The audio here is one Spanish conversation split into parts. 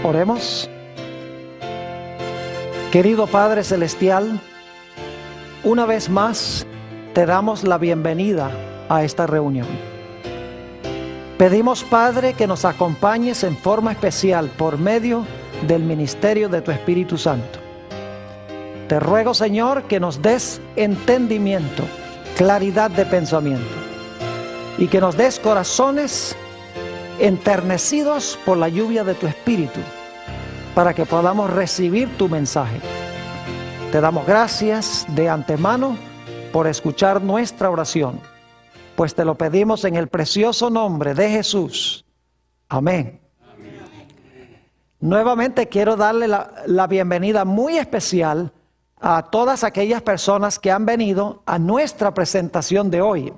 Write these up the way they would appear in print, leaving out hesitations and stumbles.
Oremos. Querido Padre Celestial, una vez más te damos la bienvenida a esta reunión. Pedimos, Padre, que nos acompañes en forma especial por medio del ministerio de tu Espíritu Santo. Te ruego, Señor, que nos des entendimiento, claridad de pensamiento y que nos des corazones enternecidos por la lluvia de tu Espíritu para que podamos recibir tu mensaje. Te damos gracias de antemano por escuchar nuestra oración, pues te lo pedimos en el precioso nombre de Jesús. Amén. Amén. Nuevamente quiero darle la bienvenida muy especial a todas aquellas personas que han venido a nuestra presentación de hoy.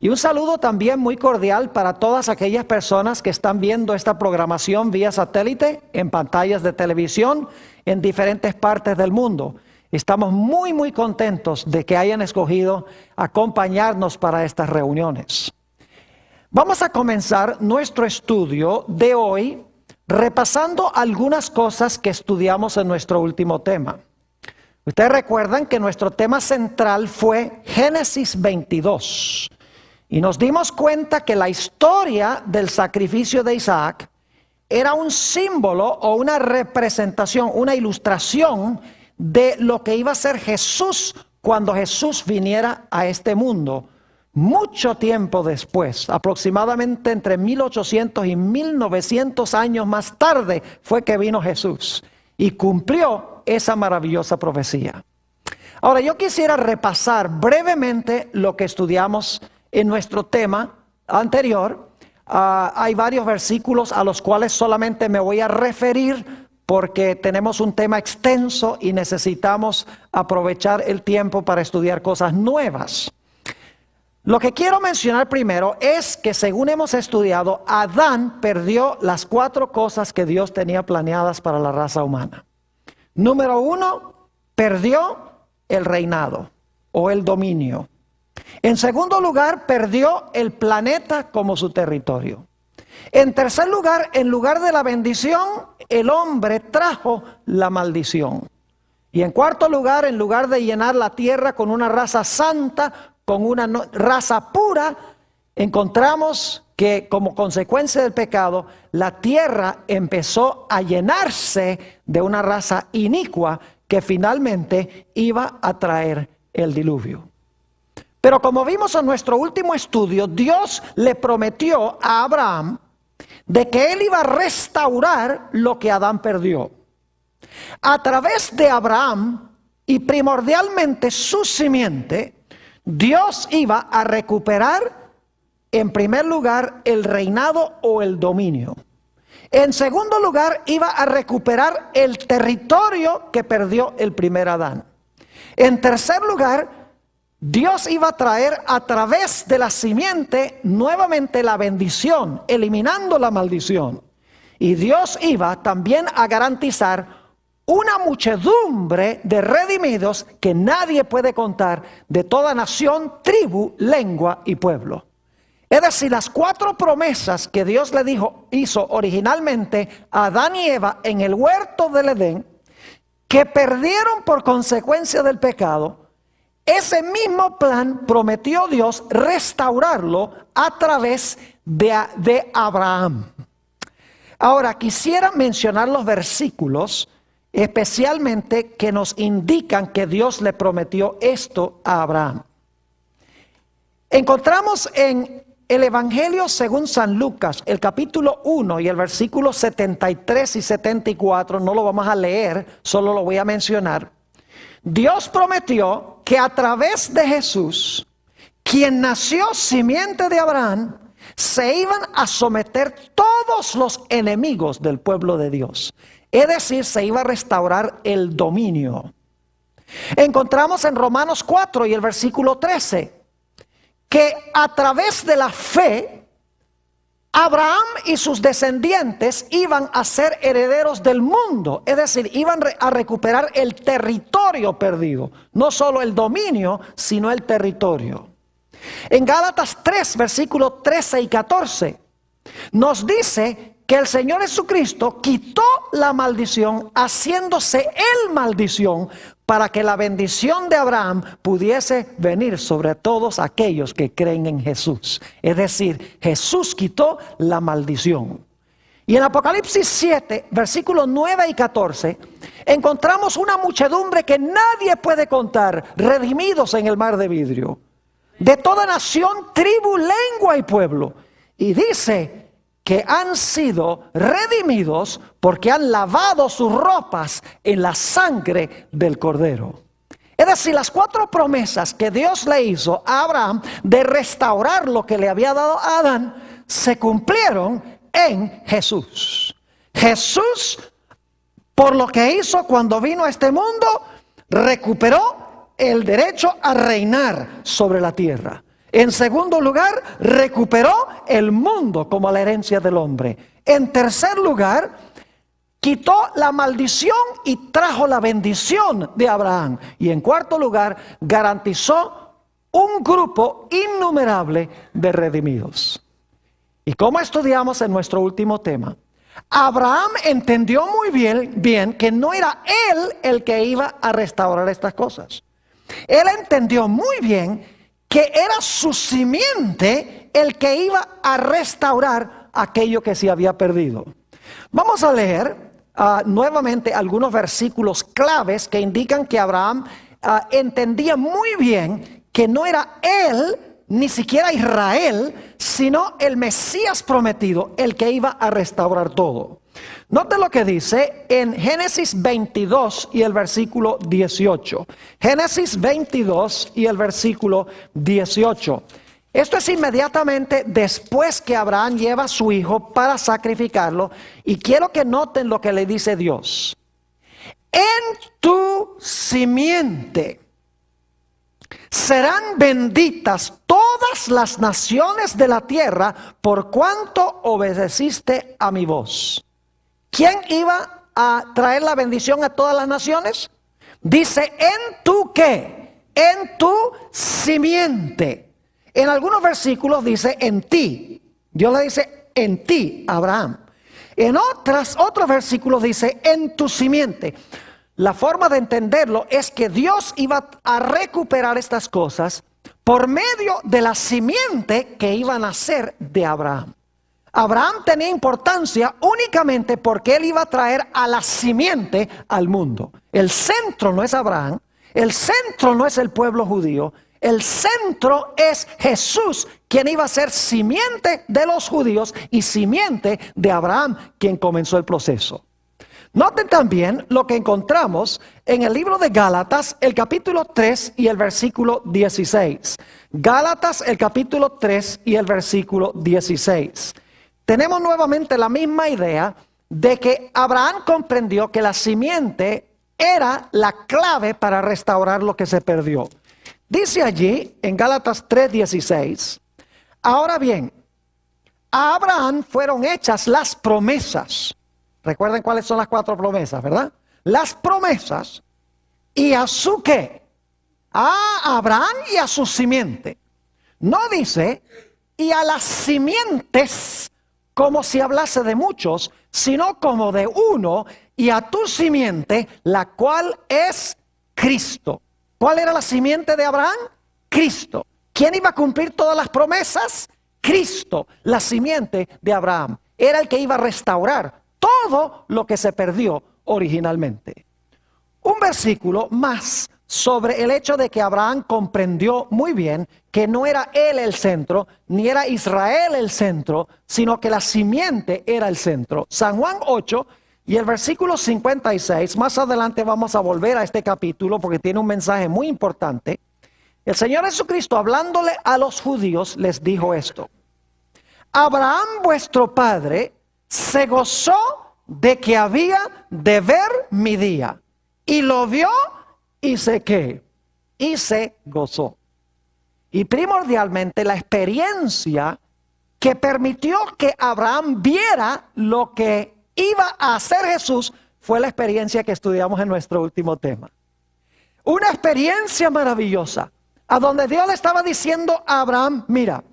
Y un saludo también muy cordial para todas aquellas personas que están viendo esta programación vía satélite, en pantallas de televisión, en diferentes partes del mundo. Estamos muy contentos de que hayan escogido acompañarnos para estas reuniones. Vamos a comenzar nuestro estudio de hoy repasando algunas cosas que estudiamos en nuestro último tema. Ustedes recuerdan que nuestro tema central fue Génesis 22. Y nos dimos cuenta que la historia del sacrificio de Isaac era un símbolo o una representación, una ilustración de lo que iba a ser Jesús cuando Jesús viniera a este mundo. Mucho tiempo después, aproximadamente entre 1800 y 1900 años más tarde, fue que vino Jesús y cumplió esa maravillosa profecía. Ahora, yo quisiera repasar brevemente lo que estudiamos en nuestro tema anterior. Hay varios versículos a los cuales solamente me voy a referir porque tenemos un tema extenso y necesitamos aprovechar el tiempo para estudiar cosas nuevas. Lo que quiero mencionar primero es que, según hemos estudiado, Adán perdió las 4 cosas que Dios tenía planeadas para la raza humana. Número 1, perdió el reinado o el dominio. En segundo lugar, perdió el planeta como su territorio. En tercer lugar, en lugar de la bendición, el hombre trajo la maldición. Y en cuarto lugar, en lugar de llenar la tierra con una raza santa, con una raza pura, encontramos que como consecuencia del pecado, la tierra empezó a llenarse de una raza inicua que finalmente iba a traer el diluvio. Pero como vimos en nuestro último estudio, Dios le prometió a Abraham de que él iba a restaurar lo que Adán perdió. A través de Abraham y primordialmente su simiente, Dios iba a recuperar en primer lugar el reinado o el dominio. En segundo lugar, iba a recuperar el territorio que perdió el primer Adán. En tercer lugar, Dios iba a traer a través de la simiente nuevamente la bendición, eliminando la maldición. Y Dios iba también a garantizar una muchedumbre de redimidos que nadie puede contar, de toda nación, tribu, lengua y pueblo. Es decir, las 4 promesas que Dios le hizo originalmente a Adán y Eva en el huerto del Edén, que perdieron por consecuencia del pecado. Ese mismo plan prometió Dios restaurarlo a través de Abraham. Ahora, quisiera mencionar los versículos, especialmente que nos indican que Dios le prometió esto a Abraham. Encontramos en el Evangelio según San Lucas, el capítulo 1 y el versículo 73 y 74, no lo vamos a leer, solo lo voy a mencionar. Dios prometió que a través de Jesús, quien nació simiente de Abraham, se iban a someter todos los enemigos del pueblo de Dios. Es decir, se iba a restaurar el dominio. Encontramos en Romanos 4 y el versículo 13, que a través de la fe, Abraham y sus descendientes iban a ser herederos del mundo, es decir, iban a recuperar el territorio perdido, no solo el dominio, sino el territorio. En Gálatas 3, versículos 13 y 14, nos dice que el Señor Jesucristo quitó la maldición, haciéndose Él maldición, para que la bendición de Abraham pudiese venir sobre todos aquellos que creen en Jesús. Es decir, Jesús quitó la maldición. Y en Apocalipsis 7, versículos 9 y 14, encontramos una muchedumbre que nadie puede contar, redimidos en el mar de vidrio, de toda nación, tribu, lengua y pueblo. Y dice que han sido redimidos porque han lavado sus ropas en la sangre del Cordero. Es decir, las 4 promesas que Dios le hizo a Abraham de restaurar lo que le había dado a Adán, se cumplieron en Jesús. Jesús, por lo que hizo cuando vino a este mundo, recuperó el derecho a reinar sobre la tierra. En segundo lugar, recuperó el mundo como la herencia del hombre. En tercer lugar, quitó la maldición y trajo la bendición de Abraham. Y en cuarto lugar, garantizó un grupo innumerable de redimidos. Y como estudiamos en nuestro último tema, Abraham entendió muy bien que no era él el que iba a restaurar estas cosas. Él entendió muy bien que era su simiente el que iba a restaurar aquello que se había perdido. Vamos a leer nuevamente algunos versículos claves que indican que Abraham entendía muy bien que no era él, ni siquiera Israel, sino el Mesías prometido, el que iba a restaurar todo. Note lo que dice en Génesis 22 y el versículo 18. Génesis 22 y el versículo 18. Esto es inmediatamente después que Abraham lleva a su hijo para sacrificarlo. Y quiero que noten lo que le dice Dios. En tu simiente serán benditas todas las naciones de la tierra por cuanto obedeciste a mi voz. ¿Quién iba a traer la bendición a todas las naciones? Dice, ¿en tu qué? En tu simiente. En algunos versículos dice, en ti. Dios le dice, en ti, Abraham. En otros versículos dice, en tu simiente. La forma de entenderlo es que Dios iba a recuperar estas cosas por medio de la simiente que iba a nacer de Abraham. Abraham tenía importancia únicamente porque él iba a traer a la simiente al mundo. El centro no es Abraham, el centro no es el pueblo judío, el centro es Jesús, quien iba a ser simiente de los judíos y simiente de Abraham, quien comenzó el proceso. Noten también lo que encontramos en el libro de Gálatas, el capítulo 3 y el versículo 16. Gálatas, el capítulo 3 y el versículo 16. Tenemos nuevamente la misma idea de que Abraham comprendió que la simiente era la clave para restaurar lo que se perdió. Dice allí en Gálatas 3:16, ahora bien, a Abraham fueron hechas las promesas. Recuerden cuáles son las 4 promesas, ¿verdad? Las promesas y a su qué, a Abraham y a su simiente. No dice y a las simientes, como si hablase de muchos, sino como de uno, y a tu simiente, la cual es Cristo. ¿Cuál era la simiente de Abraham? Cristo. ¿Quién iba a cumplir todas las promesas? Cristo, la simiente de Abraham. Era el que iba a restaurar todo lo que se perdió originalmente. Un versículo más sobre el hecho de que Abraham comprendió muy bien que no era él el centro, ni era Israel el centro, sino que la simiente era el centro. San Juan 8 y el versículo 56, más adelante vamos a volver a este capítulo porque tiene un mensaje muy importante. El Señor Jesucristo, hablándole a los judíos, les dijo esto: Abraham vuestro padre se gozó de que había de ver mi día, y lo vio y se qué, y se gozó. Y primordialmente la experiencia que permitió que Abraham viera lo que iba a hacer Jesús fue la experiencia que estudiamos en nuestro último tema. Una experiencia maravillosa, a donde Dios le estaba diciendo a Abraham, mira,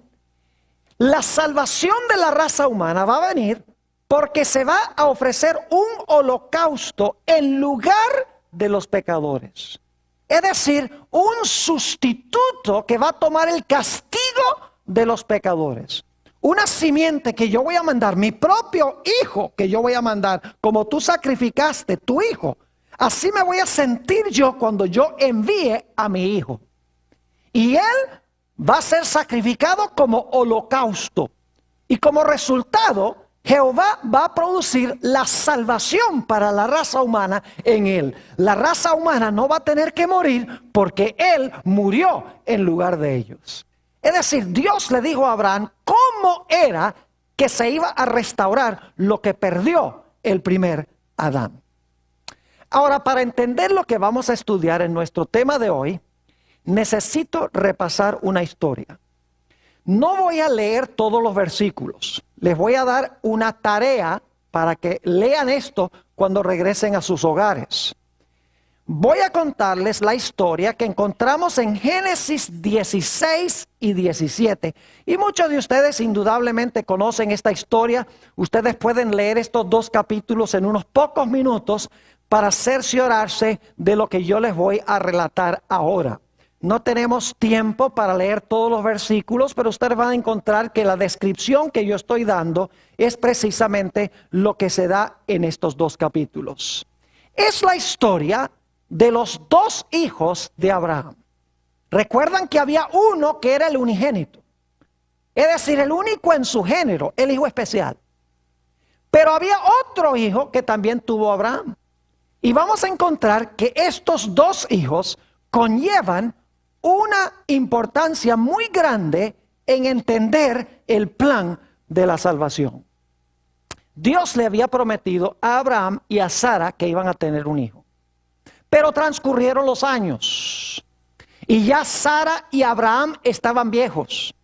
la salvación de la raza humana va a venir porque se va a ofrecer un holocausto en lugar de los pecadores. Es decir, un sustituto que va a tomar el castigo de los pecadores. Una simiente que yo voy a mandar, mi propio hijo que yo voy a mandar, como tú sacrificaste tu hijo. Así me voy a sentir yo cuando yo envíe a mi hijo. Y él va a ser sacrificado como holocausto. Y como resultado, Jehová va a producir la salvación para la raza humana en él. La raza humana no va a tener que morir porque él murió en lugar de ellos. Es decir, Dios le dijo a Abraham cómo era que se iba a restaurar lo que perdió el primer Adán. Ahora, para entender lo que vamos a estudiar en nuestro tema de hoy, necesito repasar una historia. No voy a leer todos los versículos. Les voy a dar una tarea para que lean esto cuando regresen a sus hogares. Voy a contarles la historia que encontramos en Génesis 16 y 17. Y muchos de ustedes indudablemente conocen esta historia. Ustedes pueden leer estos dos capítulos en unos pocos minutos para cerciorarse de lo que yo les voy a relatar ahora. No tenemos tiempo para leer todos los versículos, pero ustedes van a encontrar que la descripción que yo estoy dando es precisamente lo que se da en estos dos capítulos. Es la historia de los dos hijos de Abraham. Recuerdan que había uno que era el unigénito, es decir, el único en su género, el hijo especial. Pero había otro hijo que también tuvo Abraham. Y vamos a encontrar que estos dos hijos conllevan una importancia muy grande en entender el plan de la salvación. Dios le había prometido a Abraham y a Sara que iban a tener un hijo. Pero transcurrieron los años y ya Sara y Abraham estaban viejos.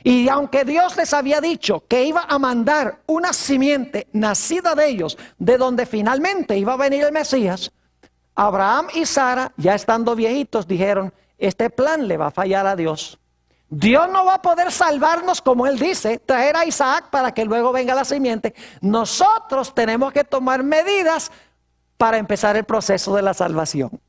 Y aunque Dios les había dicho que iba a mandar una simiente nacida de ellos, de donde finalmente iba a venir el Mesías, Abraham y Sara, ya estando viejitos, dijeron: este plan le va a fallar a Dios. Dios no va a poder salvarnos, como él dice, traer a Isaac para que luego venga la simiente. Nosotros tenemos que tomar medidas para empezar el proceso de la salvación.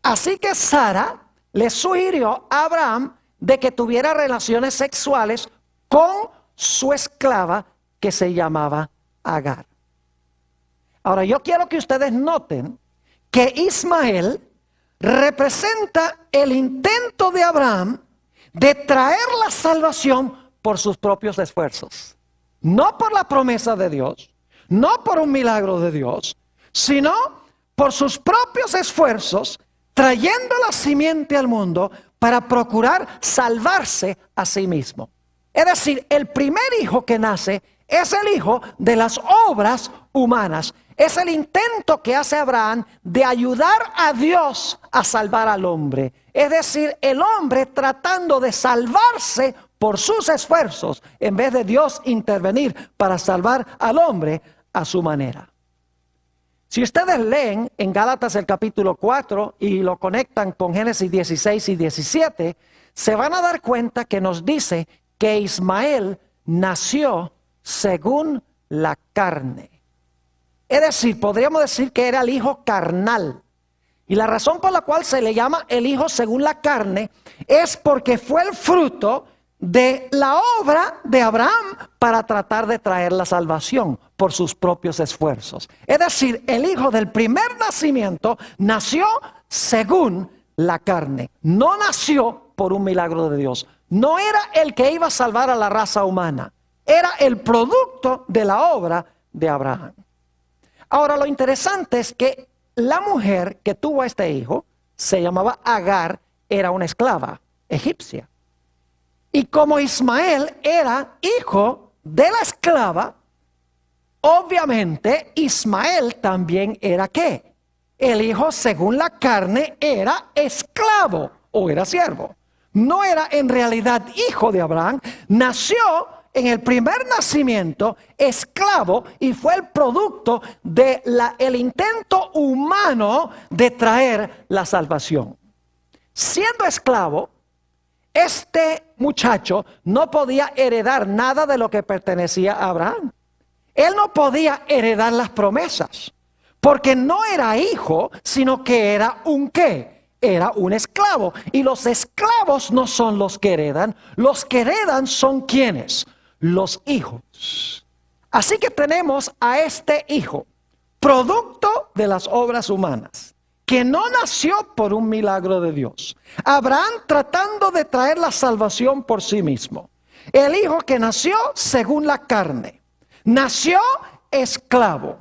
Así que Sara le sugirió a Abraham de que tuviera relaciones sexuales con su esclava que se llamaba Agar. Ahora yo quiero que ustedes noten que Ismael representa el intento de Abraham de traer la salvación por sus propios esfuerzos. No por la promesa de Dios, no por un milagro de Dios, sino por sus propios esfuerzos, trayendo la simiente al mundo para procurar salvarse a sí mismo. Es decir, el primer hijo que nace es el hijo de las obras humanas. Es el intento que hace Abraham de ayudar a Dios a salvar al hombre. Es decir, el hombre tratando de salvarse por sus esfuerzos, en vez de Dios intervenir para salvar al hombre a su manera. Si ustedes leen en Gálatas el capítulo 4 y lo conectan con Génesis 16 y 17, se van a dar cuenta que nos dice que Ismael nació según la carne. Es decir, podríamos decir que era el hijo carnal. Y la razón por la cual se le llama el hijo según la carne es porque fue el fruto de la obra de Abraham para tratar de traer la salvación por sus propios esfuerzos. Es decir, el hijo del primer nacimiento nació según la carne. No nació por un milagro de Dios. No era el que iba a salvar a la raza humana. Era el producto de la obra de Abraham. Ahora, lo interesante es que la mujer que tuvo a este hijo, se llamaba Agar, era una esclava egipcia. Y como Ismael era hijo de la esclava, obviamente Ismael también era ¿qué? El hijo según la carne era esclavo o era siervo. No era en realidad hijo de Abraham, nació en el primer nacimiento esclavo y fue el producto del intento humano de traer la salvación. Siendo esclavo, este muchacho no podía heredar nada de lo que pertenecía a Abraham. él no podía heredar las promesas, porque no era hijo, sino que era un ¿qué? Era un esclavo. Y los esclavos no son los que heredan. Los que heredan son ¿quiénes? Los hijos. Así que tenemos a este hijo, producto de las obras humanas, que no nació por un milagro de Dios. Abraham tratando de traer la salvación por sí mismo. El hijo que nació según la carne. Nació esclavo.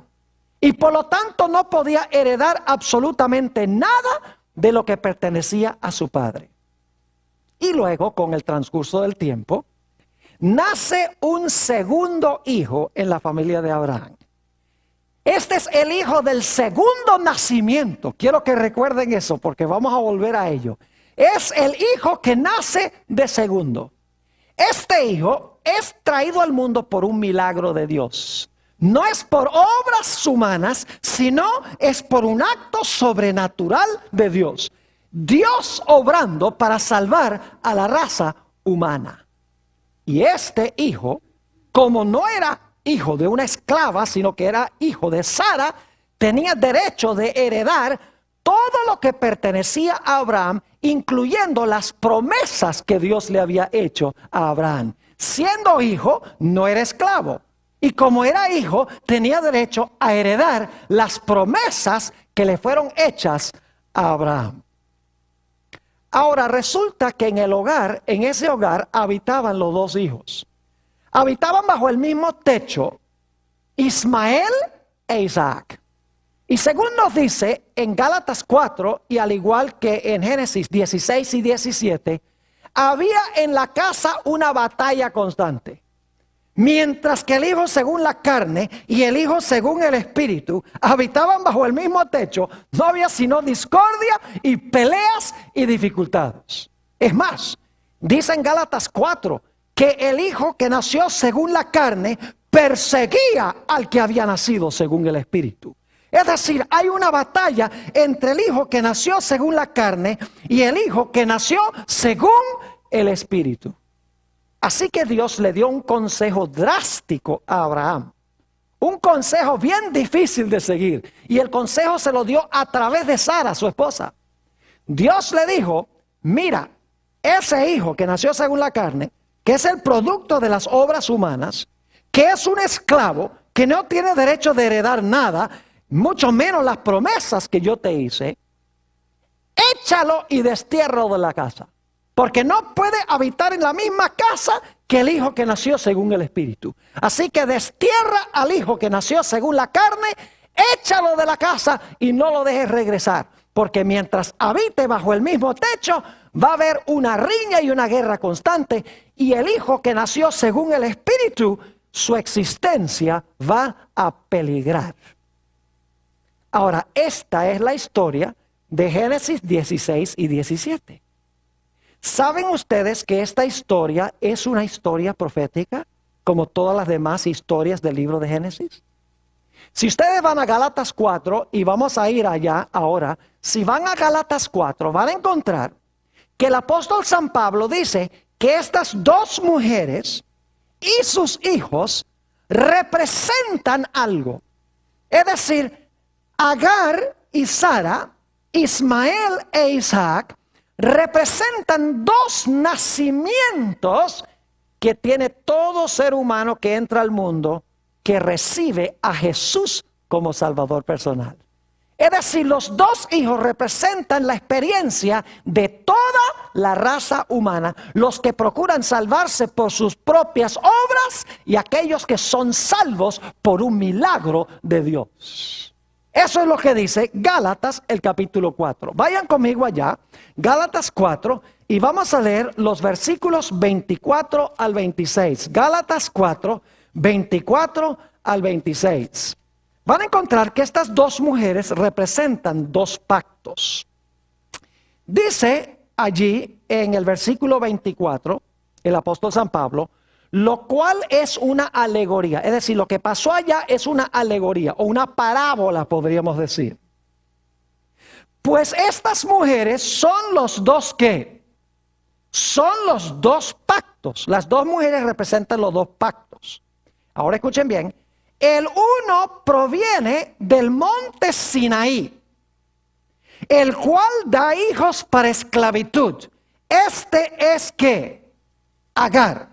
Y por lo tanto no podía heredar absolutamente nada de lo que pertenecía a su padre. Y luego, con el transcurso del tiempo, nace un segundo hijo en la familia de Abraham. Este es el hijo del segundo nacimiento. Quiero que recuerden eso porque vamos a volver a ello. Es el hijo que nace de segundo. Este hijo es traído al mundo por un milagro de Dios. No es por obras humanas, sino es por un acto sobrenatural de Dios. Dios obrando para salvar a la raza humana. Y este hijo, como no era hijo de una esclava, sino que era hijo de Sara, tenía derecho de heredar todo lo que pertenecía a Abraham, incluyendo las promesas que Dios le había hecho a Abraham. Siendo hijo, no era esclavo. Y como era hijo, tenía derecho a heredar las promesas que le fueron hechas a Abraham. Ahora resulta que en el hogar, en ese hogar, habitaban los dos hijos. Habitaban bajo el mismo techo Ismael e Isaac. Y según nos dice en Gálatas 4, y al igual que en Génesis 16 y 17, había en la casa una batalla constante. Mientras que el hijo según la carne y el hijo según el espíritu habitaban bajo el mismo techo, no había sino discordia y peleas y dificultades. Es más, dice en Gálatas 4 que el hijo que nació según la carne perseguía al que había nacido según el espíritu. Es decir, hay una batalla entre el hijo que nació según la carne y el hijo que nació según el espíritu. Así que Dios le dio un consejo drástico a Abraham. Un consejo bien difícil de seguir. Y el consejo se lo dio a través de Sara, su esposa. Dios le dijo, mira, ese hijo que nació según la carne, que es el producto de las obras humanas, que es un esclavo, que no tiene derecho de heredar nada, mucho menos las promesas que yo te hice, échalo y destiérralo de la casa. Porque no puede habitar en la misma casa que el hijo que nació según el espíritu. Así que destierra al hijo que nació según la carne, échalo de la casa y no lo dejes regresar. Porque mientras habite bajo el mismo techo, va a haber una riña y una guerra constante. Y el hijo que nació según el espíritu, su existencia va a peligrar. Ahora, esta es la historia de Génesis 16 y 17. ¿Saben ustedes que esta historia es una historia profética, como todas las demás historias del libro de Génesis? Si ustedes van a Gálatas 4, y vamos a ir allá ahora, si van a Gálatas 4, van a encontrar que el apóstol San Pablo dice que estas dos mujeres y sus hijos representan algo. Es decir, Agar y Sara, Ismael e Isaac, representan dos nacimientos que tiene todo ser humano que entra al mundo, que recibe a Jesús como Salvador personal. Es decir, los dos hijos representan la experiencia de toda la raza humana, los que procuran salvarse por sus propias obras y aquellos que son salvos por un milagro de Dios. Eso es lo que dice Gálatas, el capítulo 4. Vayan conmigo allá, Gálatas 4, y vamos a leer los versículos 24 al 26. Gálatas 4, 24 al 26. Van a encontrar que estas dos mujeres representan dos pactos. Dice allí en el versículo 24, el apóstol San Pablo, lo cual es una alegoría. Es decir, lo que pasó allá es una alegoría o una parábola, podríamos decir. Pues estas mujeres son los dos ¿qué? Son los dos pactos. Las dos mujeres representan los dos pactos. Ahora escuchen bien. El uno proviene del monte Sinaí, el cual da hijos para esclavitud. Este es ¿qué? Agar.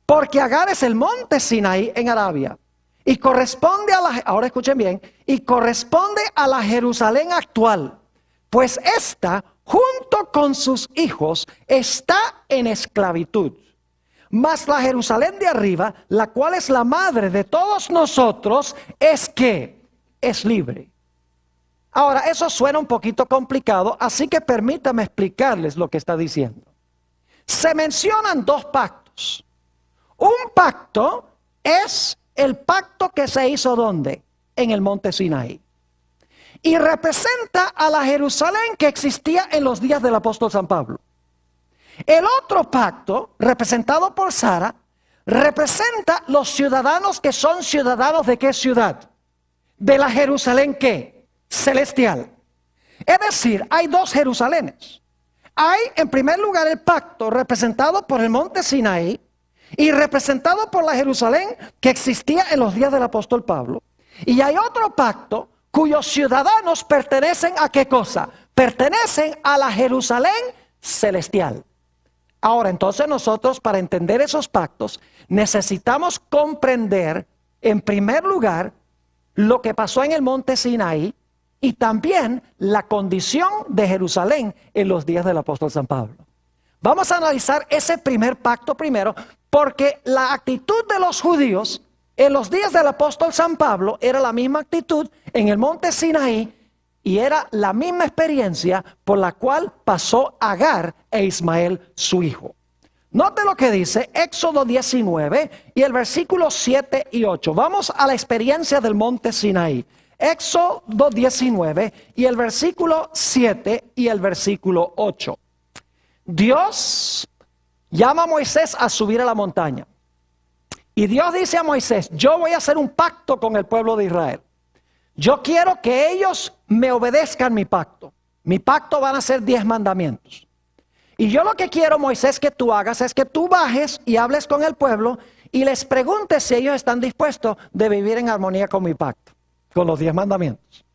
Porque Agar es el monte Sinaí en Arabia. Y corresponde a la, ahora escuchen bien, y corresponde a la Jerusalén actual. Pues esta, junto con sus hijos, está en esclavitud. Mas la Jerusalén de arriba, la cual es la madre de todos nosotros, es que es libre. Ahora, eso suena un poquito complicado, así que permítame explicarles lo que está diciendo. Se mencionan dos pactos. Un pacto es el pacto que se hizo ¿dónde? En el monte Sinaí. Y representa a la Jerusalén que existía en los días del apóstol San Pablo. El otro pacto, representado por Sara, representa los ciudadanos que son ciudadanos ¿de qué ciudad? De la Jerusalén ¿qué? Celestial. Es decir, hay dos Jerusalenes. Hay en primer lugar el pacto representado por el monte Sinaí y representado por la Jerusalén que existía en los días del apóstol Pablo. Y hay otro pacto cuyos ciudadanos pertenecen ¿a qué cosa? Pertenecen a la Jerusalén celestial. Ahora, entonces nosotros para entender esos pactos necesitamos comprender en primer lugar lo que pasó en el monte Sinaí y también la condición de Jerusalén en los días del apóstol San Pablo. Vamos a analizar ese primer pacto primero, porque la actitud de los judíos en los días del apóstol San Pablo era la misma actitud en el monte Sinaí y era la misma experiencia por la cual pasó Agar e Ismael su hijo. Note lo que dice Éxodo 19 y el versículo 7 y 8. Vamos a la experiencia del monte Sinaí. Éxodo 19 y el versículo 7 y el versículo 8. Dios llama a Moisés a subir a la montaña. Y Dios dice a Moisés, yo voy a hacer un pacto con el pueblo de Israel. Yo quiero que ellos me obedezcan mi pacto. Mi pacto van a ser 10 mandamientos. Y yo lo que quiero, Moisés, que tú hagas es que tú bajes y hables con el pueblo y les preguntes si ellos están dispuestos de vivir en armonía con mi pacto, con los 10 mandamientos.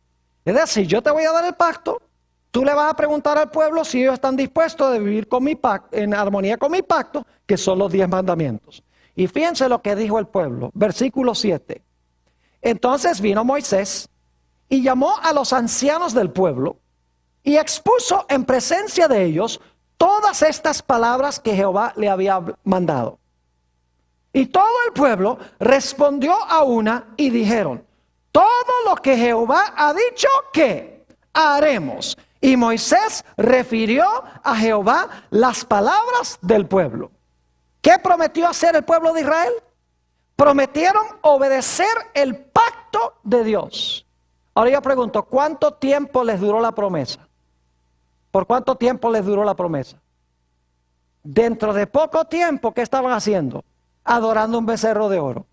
Es decir, yo te voy a dar el pacto, tú le vas a preguntar al pueblo si ellos están dispuestos de vivir con mi pacto, en armonía con mi pacto, que son los 10 mandamientos. Y fíjense lo que dijo el pueblo, versículo 7. Entonces vino Moisés y llamó a los ancianos del pueblo y expuso en presencia de ellos todas estas palabras que Jehová le había mandado. Y todo el pueblo respondió a una y dijeron, todo lo que Jehová ha dicho que haremos. Y Moisés refirió a Jehová las palabras del pueblo. ¿Qué prometió hacer el pueblo de Israel? Prometieron obedecer el pacto de Dios. Ahora yo pregunto, ¿cuánto tiempo les duró la promesa? ¿Por cuánto tiempo les duró la promesa? Dentro de poco tiempo, ¿qué estaban haciendo? Adorando un becerro de oro.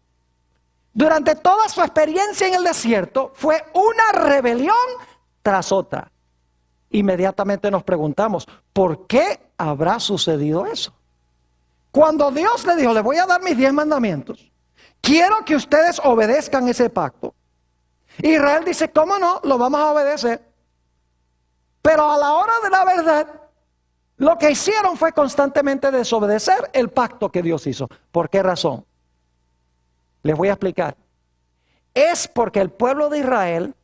Durante toda su experiencia en el desierto, fue una rebelión tras otra. Inmediatamente nos preguntamos, ¿por qué habrá sucedido eso? Cuando Dios le dijo, les voy a dar mis 10 mandamientos, quiero que ustedes obedezcan ese pacto. Israel dice, ¿cómo no? Lo vamos a obedecer. Pero a la hora de la verdad, lo que hicieron fue constantemente desobedecer el pacto que Dios hizo. ¿Por qué razón? Les voy a explicar. Es porque el pueblo de Israel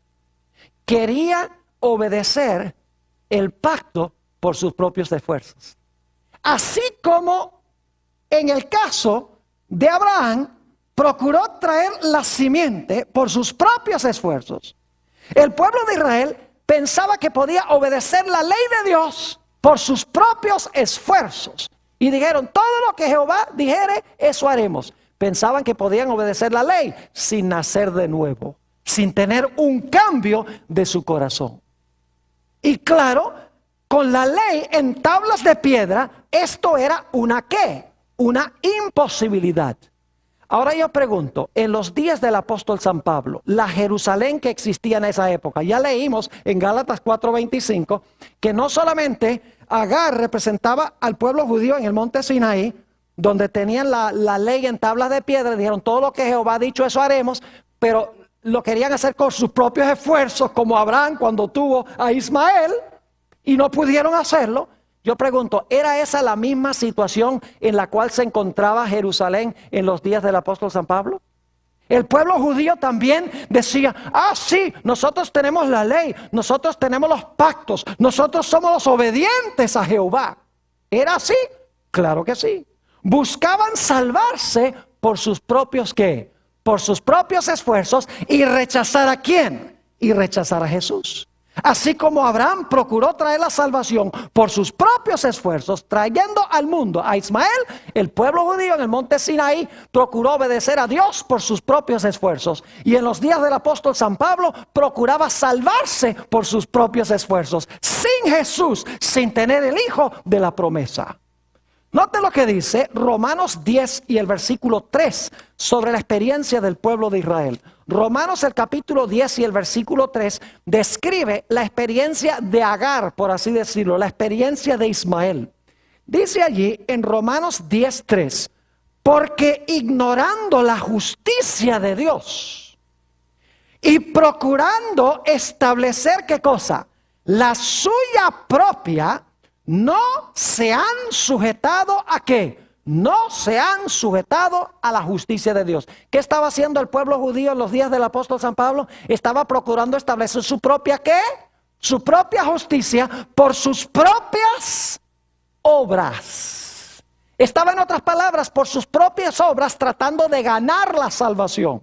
quería obedecer el pacto por sus propios esfuerzos. Así como en el caso de Abraham, procuró traer la simiente por sus propios esfuerzos. El pueblo de Israel pensaba que podía obedecer la ley de Dios por sus propios esfuerzos. Y dijeron, todo lo que Jehová dijere, eso haremos. Pensaban que podían obedecer la ley sin nacer de nuevo, sin tener un cambio de su corazón. Y claro, con la ley en tablas de piedra, esto era una ¿qué? Una imposibilidad. Ahora yo pregunto, en los días del apóstol San Pablo, la Jerusalén que existía en esa época, ya leímos en Gálatas 4:25, que no solamente Agar representaba al pueblo judío en el monte Sinaí, donde tenían la ley en tablas de piedra, dijeron todo lo que Jehová ha dicho eso haremos, pero lo querían hacer con sus propios esfuerzos, como Abraham cuando tuvo a Ismael y no pudieron hacerlo. Yo pregunto, ¿era esa la misma situación en la cual se encontraba Jerusalén en los días del apóstol San Pablo? El pueblo judío también decía, sí, nosotros tenemos la ley, nosotros tenemos los pactos, nosotros somos los obedientes a Jehová. ¿Era así? Claro que sí. Buscaban salvarse por sus propios, ¿qué? Por sus propios esfuerzos y rechazar ¿a quién? Y rechazar a Jesús. Así como Abraham procuró traer la salvación por sus propios esfuerzos, trayendo al mundo a Ismael, el pueblo judío en el monte Sinaí procuró obedecer a Dios por sus propios esfuerzos. Y en los días del apóstol San Pablo procuraba salvarse por sus propios esfuerzos, sin Jesús, sin tener el Hijo de la promesa. Note lo que dice Romanos 10 y el versículo 3 sobre la experiencia del pueblo de Israel. Romanos el capítulo 10 y el versículo 3 describe la experiencia de Agar, por así decirlo, la experiencia de Ismael. Dice allí en Romanos 10:3, porque ignorando la justicia de Dios y procurando establecer ¿qué cosa? La suya propia, no se han sujetado ¿a qué? No se han sujetado a la justicia de Dios. ¿Qué estaba haciendo el pueblo judío en los días del apóstol San Pablo? Estaba procurando establecer su propia ¿qué? Su propia justicia por sus propias obras. Estaba, en otras palabras, por sus propias obras tratando de ganar la salvación.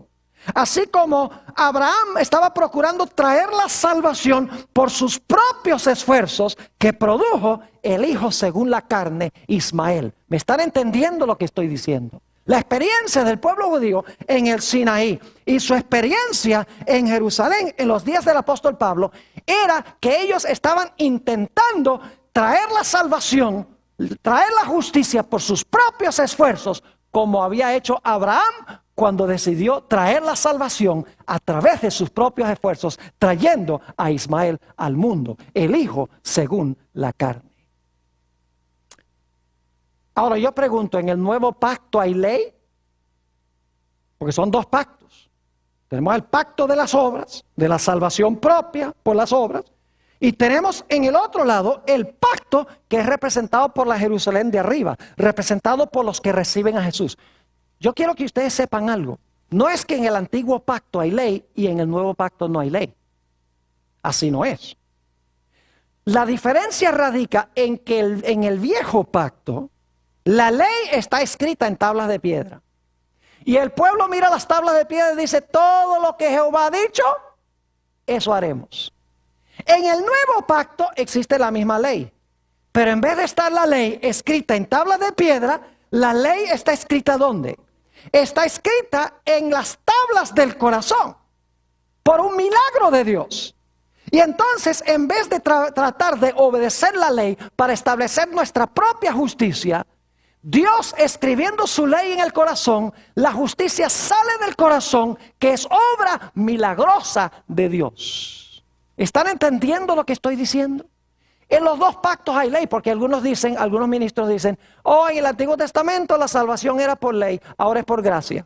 Así como Abraham estaba procurando traer la salvación por sus propios esfuerzos que produjo el hijo según la carne, Ismael. ¿Me están entendiendo lo que estoy diciendo? La experiencia del pueblo judío en el Sinaí y su experiencia en Jerusalén en los días del apóstol Pablo era que ellos estaban intentando traer la salvación, traer la justicia por sus propios esfuerzos, como había hecho Abraham cuando decidió traer la salvación a través de sus propios esfuerzos, trayendo a Ismael al mundo, el hijo según la carne. Ahora yo pregunto, ¿en el nuevo pacto hay ley? Porque son dos pactos. Tenemos el pacto de las obras, de la salvación propia por las obras, y tenemos en el otro lado el pacto que es representado por la Jerusalén de arriba, representado por los que reciben a Jesús. Yo quiero que ustedes sepan algo. No es que en el antiguo pacto hay ley y en el nuevo pacto no hay ley. Así no es. La diferencia radica en que en el viejo pacto la ley está escrita en tablas de piedra. Y el pueblo mira las tablas de piedra y dice, todo lo que Jehová ha dicho, eso haremos. En el nuevo pacto existe la misma ley. Pero en vez de estar la ley escrita en tablas de piedra, la ley está escrita ¿dónde? Está escrita en las tablas del corazón, por un milagro de Dios. Y entonces, en vez de tratar de obedecer la ley para establecer nuestra propia justicia, Dios escribiendo su ley en el corazón, la justicia sale del corazón, que es obra milagrosa de Dios. ¿Están entendiendo lo que estoy diciendo? En los dos pactos hay ley, porque algunos ministros dicen, en el Antiguo Testamento la salvación era por ley, ahora es por gracia.